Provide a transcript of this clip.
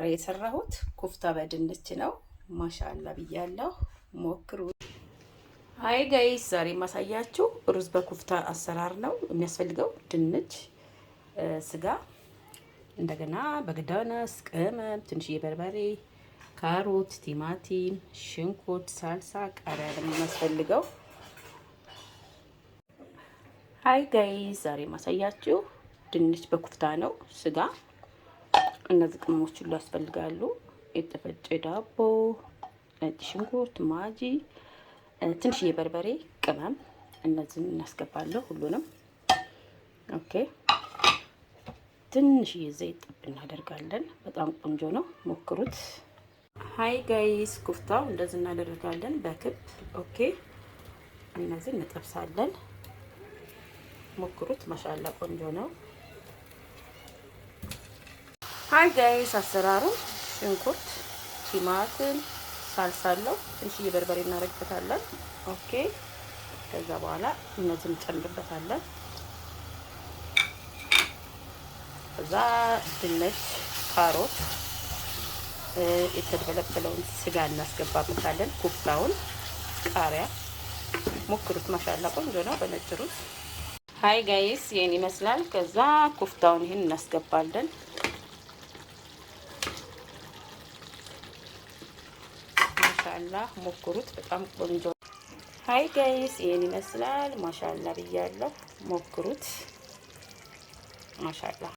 የሰራሁት ኩፍታ በድንች ነው። ማሻአላ ብያለሁ። ሞክሩ። ሃይ ጋይስ፣ ዛሬ ማሳያችሁ ሩዝ በኩፍታ አሰራር ነው። የሚያስፈልገው ድንች፣ ስጋ፣ እንደገና በግዳነስ ቅመም፣ ትንሽዬ በርበሬ፣ ካሮት፣ ቲማቲም፣ ሽንኩርት፣ ሳልሳ፣ ቃሪያ ነው የሚያስፈልገው። ሃይ ጋይስ፣ ዛሬ ማሳያችሁ ድንች በኩፍታ ነው። ስጋ፣ እነዚህ ቅመሞች ሁሉ ያስፈልጋሉ። የተፈጨ ዳቦ፣ ነጭ ሽንኩርት፣ ማጂ፣ ትንሽዬ በርበሬ፣ ቅመም፣ እነዚህን እናስገባለሁ ሁሉንም። ኦኬ፣ ትንሽዬ ዘይት ጥብ እናደርጋለን። በጣም ቆንጆ ነው፣ ሞክሩት። ሃይ ጋይስ፣ ኩፍታው እንደዚህ እናደርጋለን በክብ። ኦኬ፣ እነዚህ እንጠብሳለን። ሞክሩት። ማሻአላ ቆንጆ ነው። ሃይ ጋይስ፣ አሰራሩ ሽንኩርት፣ ቲማቲም፣ ሳልሳ አለው። ትንሽዬ በርበሬ እናረግበታለን። ኦኬ፣ ከዛ በኋላ እነዚህን እንጨምርበታለን። ከዛ ድንች፣ ካሮት፣ የተፈለፈለውን ስጋ እናስገባበታለን። ኩፍታውን፣ ቃሪያ። ሞክሩት። ማሻአላ ቆንጆ ነው በነጭ ሩዝ። ሃይ ጋይስ፣ ይሄን ይመስላል። ከዛ ኩፍታውን ይሄን እናስገባለን። ማሻአላ ሞክሩት። በጣም ቆንጆ። ሃይ ጋይስ፣ ይሄን ይመስላል። ማሻአላ ብያለሁ። ሞክሩት። ማሻአላ